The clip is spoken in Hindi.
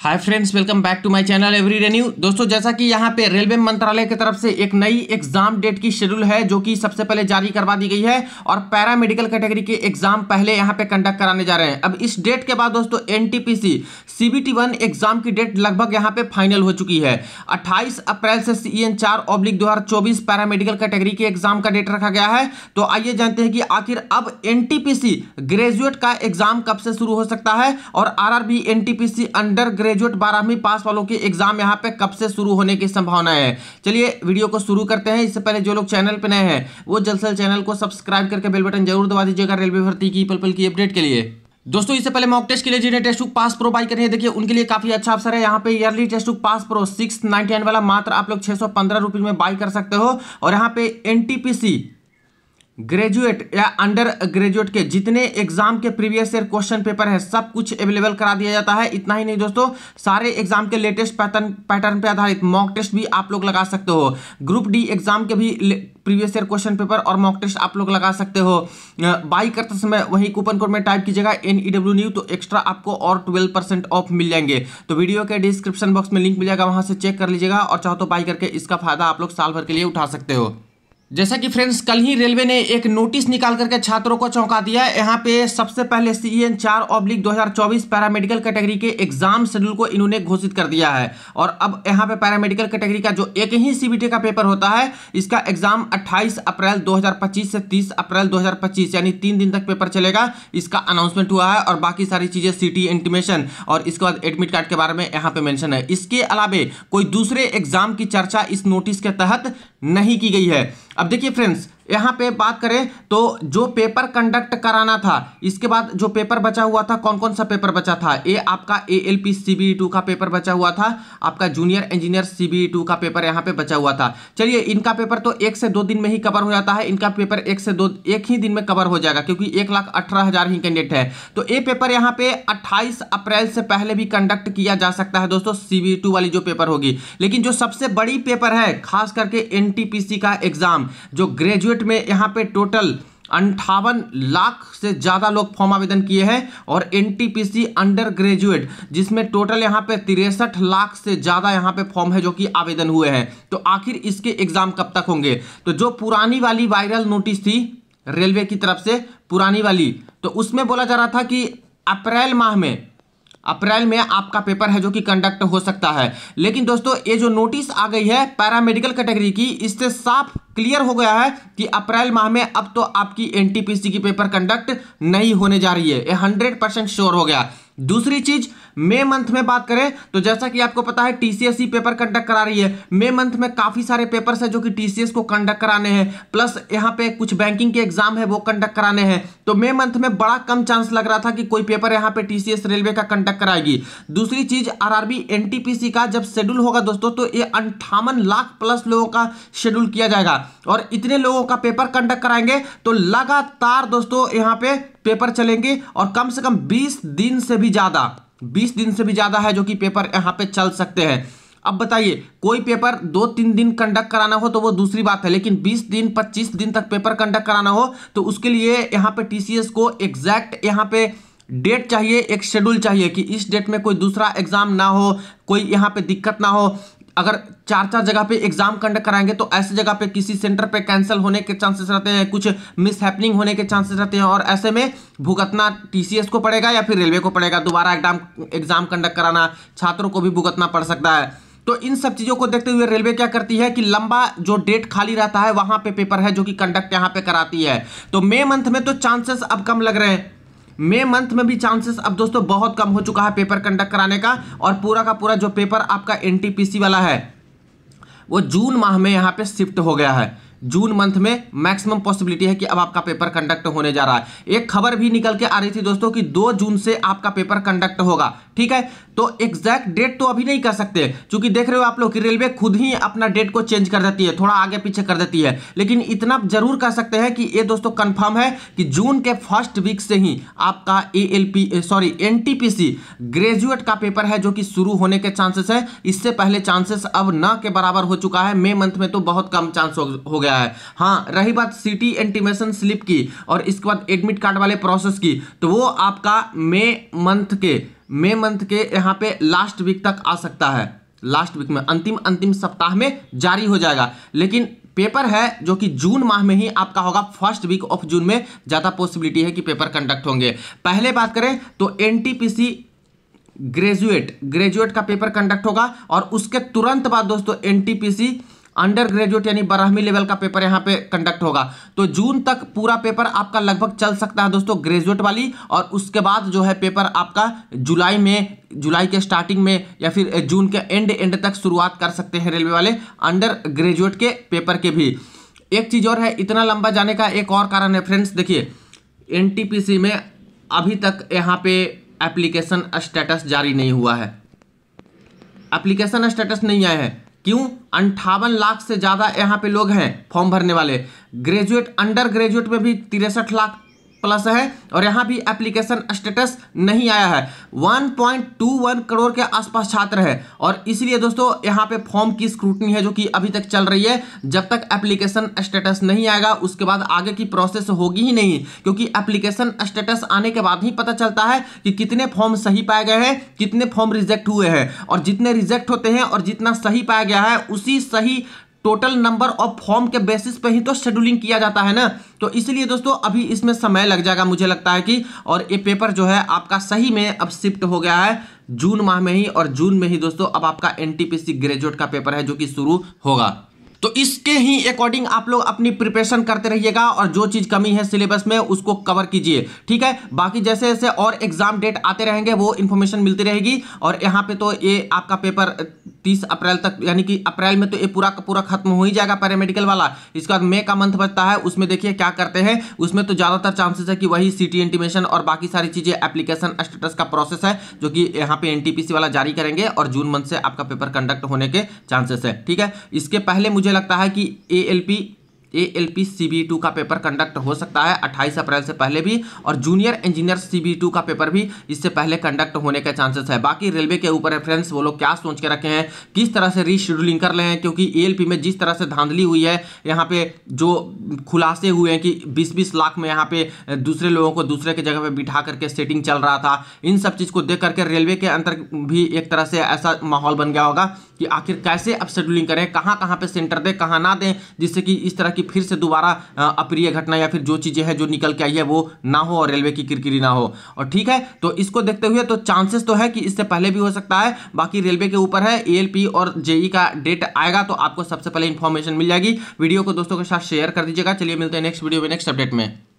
Hi friends, welcome back to my channel everyday new. दोस्तों, जैसा कि यहाँ पे रेलवे मंत्रालय की तरफ से एक नई एग्जाम डेट की शेड्यूल है जो कि सबसे पहले जारी करवा दी गई है और पैरा मेडिकल कैटेगरी के एग्जाम पहले यहाँ पे कंडक्ट कराने जा रहे हैं। अब इस डेट के बाद दोस्तों एनटीपीसी CBT 1 एग्जाम की डेट लगभग यहाँ पे फाइनल हो चुकी है। 28 अप्रैल से CEN 4/2024 पैरा मेडिकल कैटेगरी के एग्जाम का डेट रखा गया है। तो आइए जानते हैं कि आखिर अब एनटीपीसी ग्रेजुएट का एग्जाम कब से शुरू हो सकता है और RRB एनटीपीसी अंडर ग्रेजुएट 12वीं पास वालों के एग्जाम यहां पे कब से शुरू होने की संभावना है। चलिए वीडियो को शुरू करते हैं। इससे पहले जो लोग चैनल पे नए हैं वो जल्द से चैनल को सब्सक्राइब करके बेल बटन जरूर दबा दीजिएगा रेलवे भर्ती की पल पल की अपडेट के लिए। दोस्तों, इससे पहले मॉक टेस्ट के लिए जिन्हें Testbook pass pro buy करनी है, देखिए उनके लिए काफी अच्छा अवसर है। यहाँ पे yearly test book pass pro 699 वाला मात्र आप लोग 615 रुपये में बाई कर सकते हो। और यहाँ पे एनटीपीसी ग्रेजुएट या अंडर ग्रेजुएट के जितने एग्जाम के प्रीवियस ईयर क्वेश्चन पेपर है सब कुछ अवेलेबल करा दिया जाता है। इतना ही नहीं दोस्तों, सारे एग्जाम के लेटेस्ट पैटर्न पे आधारित मॉक टेस्ट भी आप लोग लगा सकते हो। ग्रुप डी एग्जाम के भी प्रीवियस ईयर क्वेश्चन पेपर और मॉक टेस्ट आप लोग लगा सकते हो। बाई करते समय वही कूपन कोड में टाइप कीजिएगा NEW न्यू, तो एक्स्ट्रा आपको और 12% ऑफ मिल जाएंगे। तो वीडियो के डिस्क्रिप्शन बॉक्स में लिंक मिल जाएगा, वहां से चेक कर लीजिएगा और चाहो तो बाई करके इसका फायदा आप लोग साल भर के लिए उठा सकते हो। जैसा कि फ्रेंड्स, कल ही रेलवे ने एक नोटिस निकाल करके छात्रों को चौंका दिया है। यहाँ पे सबसे पहले CEN 4/2024 पैरामेडिकल कैटेगरी के एग्जाम शेड्यूल को इन्होंने घोषित कर दिया है। और अब यहाँ पे पैरामेडिकल कैटेगरी का जो एक ही CBT का पेपर होता है, इसका एग्जाम 28 अप्रैल 2025 से 30 अप्रैल 2025 यानी 3 दिन तक पेपर चलेगा। इसका अनाउंसमेंट हुआ है और बाकी सारी चीजें सिटी इंटीमेशन और इसके बाद एडमिट कार्ड के बारे में यहाँ पे मेंशन है। इसके अलावा कोई दूसरे एग्जाम की चर्चा इस नोटिस के तहत नहीं की गई है। अब देखिए फ्रेंड्स, यहाँ पे बात करें तो जो पेपर कंडक्ट कराना था, इसके बाद जो पेपर बचा हुआ था, कौन कौन सा पेपर बचा था? ये आपका ALP CBE 2 का पेपर बचा हुआ था, आपका जूनियर इंजीनियर CBE 2 का पेपर यहाँ पे बचा हुआ था। चलिए, इनका पेपर तो 1 से 2 दिन में ही कवर हो जाता है। इनका पेपर 1 ही दिन में कवर हो जाएगा क्योंकि 1,18,000 ही कैंडिडेट है। तो ये पेपर यहाँ पे 28 अप्रैल से पहले भी कंडक्ट किया जा सकता है दोस्तों, CBE 2 वाली जो पेपर होगी। लेकिन जो सबसे बड़ी पेपर है खास करके एनटीपीसी का एग्जाम, जो ग्रेजुएट में यहां पे टोटल 58 लाख से ज्यादा लोग फॉर्म आवेदन किए हैं और एनटीपीसी अंडर ग्रेजुएट जिसमें टोटल यहां पे 63 लाख से ज्यादा यहां पे फॉर्म है जो कि आवेदन हुए हैं। तो आखिर इसके एग्जाम कब तक होंगे? तो जो पुरानी वाली वायरल नोटिस थी रेलवे की तरफ से, पुरानी वाली, तो उसमें बोला जा रहा था कि अप्रैल में आपका पेपर है जो कि कंडक्ट हो सकता है। लेकिन दोस्तों, ये जो नोटिस आ गई है पैरामेडिकल कैटेगरी की, इससे साफ क्लियर हो गया है कि अप्रैल माह में अब तो आपकी एनटीपीसी की पेपर कंडक्ट नहीं होने जा रही है। ये 100% श्योर हो गया। दूसरी चीज, मई मंथ में बात करें तो जैसा कि आपको पता है TCS ही पेपर कंडक्ट करा रही है। मई मंथ में काफी सारे पेपर्स है जो कि TCS को कंडक्ट कराने हैं, प्लस यहाँ पे कुछ बैंकिंग के एग्जाम है वो कंडक्ट कराने हैं। तो मई मंथ में बड़ा कम चांस लग रहा था कि कोई पेपर यहाँ पे TCS रेलवे का कंडक्ट कराएगी। दूसरी चीज, RRB एनटीपीसी का जब शेड्यूल होगा दोस्तों तो ये 58 लाख प्लस लोगों का शेड्यूल किया जाएगा और इतने लोगों का पेपर कंडक्ट कराएंगे तो लगातार दोस्तों यहाँ पे पेपर चलेंगे और कम से कम 20 दिन से भी ज्यादा है जो कि पेपर यहाँ पे चल सकते हैं। अब बताइए, कोई पेपर 2-3 दिन कंडक्ट कराना हो तो वो दूसरी बात है, लेकिन 20 दिन 25 दिन तक पेपर कंडक्ट कराना हो तो उसके लिए यहाँ पे TCS को एग्जैक्ट यहाँ पे डेट चाहिए, एक शेड्यूल चाहिए कि इस डेट में कोई दूसरा एग्जाम ना हो, कोई यहाँ पे दिक्कत ना हो। अगर 4 जगह पे एग्जाम कंडक्ट कराएंगे तो ऐसी जगह पे किसी सेंटर पे कैंसिल होने के चांसेस रहते हैं, कुछ मिस हैपनिंग होने के चांसेस रहते हैं और ऐसे में भुगतना TCS को पड़ेगा या फिर रेलवे को पड़ेगा। दोबारा एग्जाम कंडक्ट कराना छात्रों को भी भुगतना पड़ सकता है। तो इन सब चीजों को देखते हुए रेलवे क्या करती है कि लंबा जो डेट खाली रहता है वहां पे पेपर है जो कि कंडक्ट यहां पे कराती है। तो मई मंथ में तो चांसेस अब कम लग रहे हैं, मई मंथ में भी चांसेस अब दोस्तों बहुत कम हो चुका है पेपर कंडक्ट कराने का। और पूरा का पूरा जो पेपर आपका एनटीपीसी वाला है वो जून माह में यहाँ पे शिफ्ट हो गया है। जून मंथ में मैक्सिमम पॉसिबिलिटी है कि अब आपका पेपर कंडक्ट होने जा रहा है। एक खबर भी निकल के आ रही थी दोस्तों कि 2 जून से आपका पेपर कंडक्ट होगा। ठीक है, तो एग्जैक्ट डेट तो अभी नहीं कर सकते क्योंकि देख रहे हो आप लोग कि रेलवे खुद ही अपना डेट को चेंज कर देती है, थोड़ा आगे पीछे कर देती है। लेकिन इतना जरूर कह सकते हैं कि ये दोस्तों कंफर्म है कि जून के फर्स्ट वीक से ही आपका एनटीपीसी ग्रेजुएट का पेपर है जो कि शुरू होने के चांसेस है। इससे पहले चांसेस अब न के बराबर हो चुका है। मई मंथ में तो बहुत कम चांस हो गया है। हाँ, रही बात सिटी इंटीमेशन स्लिप की और इसके बाद एडमिट कार्ड वाले प्रोसेस की, तो वो आपका मई मंथ के मई मंथ के यहाँ पे लास्ट वीक तक आ सकता है, लास्ट वीक में अंतिम सप्ताह में जारी हो जाएगा। लेकिन पेपर है जो कि जून माह में ही आपका होगा, फर्स्ट वीक ऑफ जून में ज्यादा पॉसिबिलिटी है कि पेपर कंडक्ट होंगे। पहले बात करें तो एनटीपीसी ग्रेजुएट का पेपर कंडक्ट होगा और उसके तुरंत बाद दोस्तों एनटीपीसी अंडर ग्रेजुएट यानी 12वीं लेवल का पेपर यहाँ पे कंडक्ट होगा। तो जून तक पूरा पेपर आपका लगभग चल सकता है दोस्तों ग्रेजुएट वाली, और उसके बाद जो है पेपर आपका जुलाई के स्टार्टिंग में या फिर जून के एंड तक शुरुआत कर सकते हैं रेलवे वाले अंडर ग्रेजुएट के पेपर के भी। एक चीज और है, इतना लंबा जाने का एक और कारण है फ्रेंड्स, देखिए एनटीपीसी में अभी तक यहाँ पे एप्लीकेशन स्टेटस जारी नहीं हुआ है, एप्लीकेशन स्टेटस नहीं आया है। क्यों? 58 लाख से ज्यादा यहाँ पे लोग हैं फॉर्म भरने वाले। ग्रेजुएट अंडर ग्रेजुएट में भी 63 लाख प्लस है और यहाँ भी एप्लीकेशन स्टेटस नहीं आया है। 1.21 करोड़ के आसपास छात्र है और इसलिए दोस्तों यहाँ पे फॉर्म की स्क्रूटनी है जो कि अभी तक चल रही है। जब तक एप्लीकेशन स्टेटस नहीं आएगा उसके बाद आगे की प्रोसेस होगी ही नहीं, क्योंकि एप्लीकेशन स्टेटस आने के बाद ही पता चलता है कि कितने फॉर्म सही पाए गए हैं, कितने फॉर्म रिजेक्ट हुए हैं, और जितने रिजेक्ट होते हैं और जितना सही पाया गया है उसी सही टोटल नंबर ऑफ फॉर्म के बेसिस पे ही तो शेड्यूलिंग किया जाता है ना। तो इसलिए दोस्तों अभी इसमें समय लग जाएगा मुझे लगता है कि, और ये पेपर जो है आपका सही में अब शिफ्ट हो गया है जून माह में ही, और जून में ही दोस्तों अब आपका एनटीपीसी ग्रेजुएट का पेपर है जो कि शुरू होगा। तो इसके ही अकॉर्डिंग आप लोग अपनी प्रिपरेशन करते रहिएगा और जो चीज कमी है सिलेबस में उसको कवर कीजिए, ठीक है। बाकी जैसे जैसे और एग्जाम डेट आते रहेंगे वो इन्फॉर्मेशन मिलती रहेगी। और यहाँ पे तो ये आपका पेपर 30 अप्रैल तक, यानी कि अप्रैल में तो ये पूरा का पूरा खत्म हो ही जाएगा पैरामेडिकल वाला। इसके बाद मई का मंथ बचता है, उसमें देखिए क्या करते हैं। उसमें तो ज्यादातर चांसेस है कि वही सिटी इंटीमेशन और बाकी सारी चीजें एप्लीकेशन स्टेटस का प्रोसेस है जो कि यहाँ पे एनटीपीसी वाला जारी करेंगे और जून मंथ से आपका पेपर कंडक्ट होने के चांसेस है, ठीक है। इसके पहले मुझे लगता है कि एएलपी CB2 का पेपर कंडक्ट हो सकता है 28 अप्रैल से पहले भी, और जूनियर इंजीनियर CB2 का पेपर भी इससे पहले कंडक्ट होने के चांसेस है। बाकी रेलवे के ऊपर है फ्रेंड्स, वो लोग क्या सोच के रखे हैं, किस तरह से रीशेड्यूलिंग कर रहे हैं, क्योंकि एएलपी में जिस तरह से धांधली हुई है, यहाँ पे जो खुलासे हुए हैं कि 20-20 लाख में यहाँ पे दूसरे लोगों को दूसरे की जगह पे बिठा करके सेटिंग चल रहा था, इन सब चीज को देख करके रेलवे के अंदर भी एक तरह से ऐसा माहौल बन गया होगा कि आखिर कैसे अब शेड्यूलिंग करें, कहाँ पे सेंटर दें, कहाँ ना दें, जिससे कि इस तरह की फिर से दोबारा अप्रिय घटना या फिर जो चीजें हैं जो निकल के आई है वो ना हो और रेलवे की किरकिरी ना हो। और ठीक है, तो इसको देखते हुए तो चांसेस तो है कि इससे पहले भी हो सकता है। बाकी रेलवे के ऊपर है, एएलपी और जेई का डेट आएगा तो आपको सबसे पहले इंफॉर्मेशन मिल जाएगी। वीडियो को दोस्तों के साथ शेयर कर दीजिएगा। चलिए मिलते हैं नेक्स्ट वीडियो में नेक्स्ट अपडेट में।